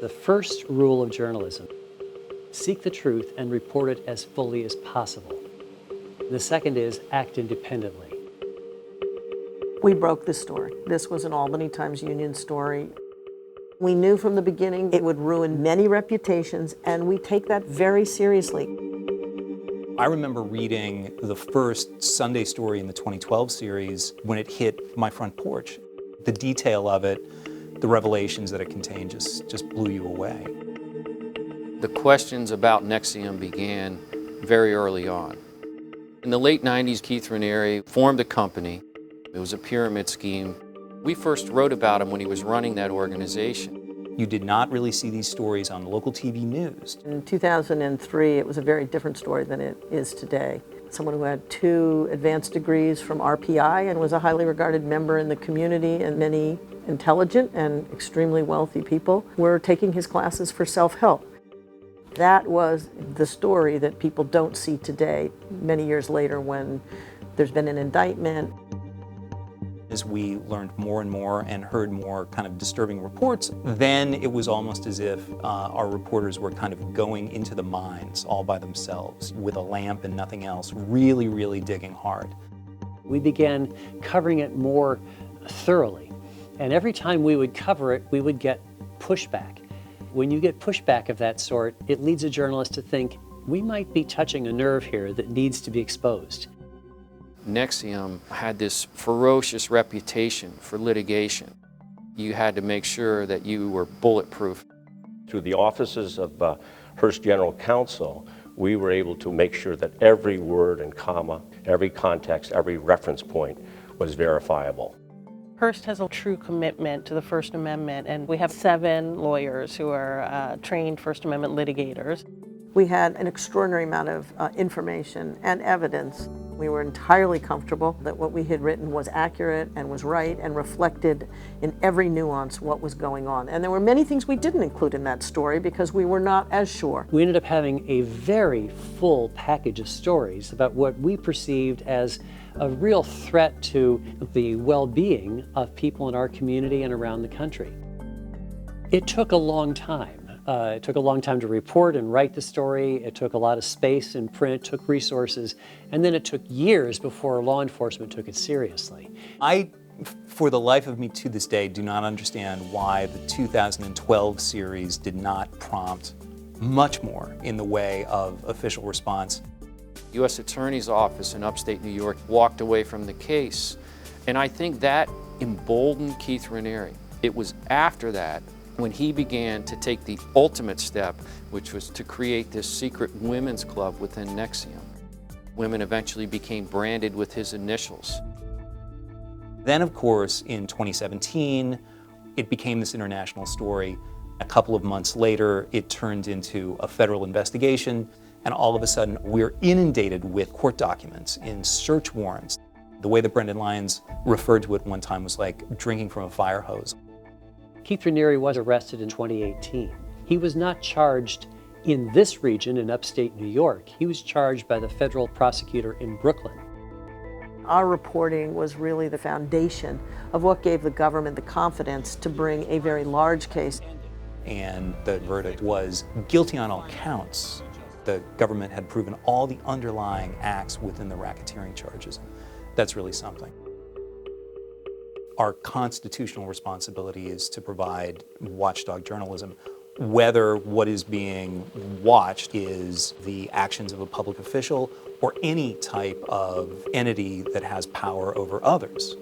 The first rule of journalism: seek the truth and report it as fully as possible. The second is act independently. We broke this story. This was an Albany Times-Union story. We knew from the beginning it would ruin many reputations, and we take that very seriously. I remember reading the first Sunday story in the 2012 series when it hit my front porch. The detail of it, the revelations that it contained just blew you away. The questions about NXIVM began very early on. In the late 90s, Keith Raniere formed a company. It was a pyramid scheme. We first wrote about him when he was running that organization. You did not really see these stories on local TV news. In 2003, it was a very different story than it is today. Someone who had 2 advanced degrees from RPI and was a highly regarded member in the community, and many intelligent and extremely wealthy people were taking his classes for self-help. That was the story that people don't see today, many years later when there's been an indictment. As we learned more and more and heard more kind of disturbing reports, then it was almost as if our reporters were kind of going into the mines all by themselves with a lamp and nothing else, really, really digging hard. We began covering it more thoroughly, and every time we would cover it, we would get pushback. When you get pushback of that sort, it leads a journalist to think, we might be touching a nerve here that needs to be exposed. NXIVM had this ferocious reputation for litigation. You had to make sure that you were bulletproof. Through the offices of Hearst General Counsel, we were able to make sure that every word and comma, every context, every reference point was verifiable. Hearst has a true commitment to the First Amendment, and we have 7 lawyers who are trained First Amendment litigators. We had an extraordinary amount of information and evidence. We were entirely comfortable that what we had written was accurate and was right and reflected in every nuance what was going on. And there were many things we didn't include in that story because we were not as sure. We ended up having a very full package of stories about what we perceived as a real threat to the well-being of people in our community and around the country. It took a long time. It took a long time to report and write the story. It took a lot of space in print, it took resources, and then it took years before law enforcement took it seriously. I, for the life of me to this day, do not understand why the 2012 series did not prompt much more in the way of official response. U.S. Attorney's Office in upstate New York walked away from the case, and I think that emboldened Keith Raniere. It was after that when he began to take the ultimate step, which was to create this secret women's club within NXIVM. Women eventually became branded with his initials. Then, of course, in 2017, it became this international story. A couple of months later, it turned into a federal investigation, and all of a sudden, we're inundated with court documents in search warrants. The way that Brendan Lyons referred to it one time was like drinking from a fire hose. Keith Raniere was arrested in 2018. He was not charged in this region in upstate New York. He was charged by the federal prosecutor in Brooklyn. Our reporting was really the foundation of what gave the government the confidence to bring a very large case. And the verdict was guilty on all counts. The government had proven all the underlying acts within the racketeering charges. That's really something. Our constitutional responsibility is to provide watchdog journalism, whether what is being watched is the actions of a public official or any type of entity that has power over others.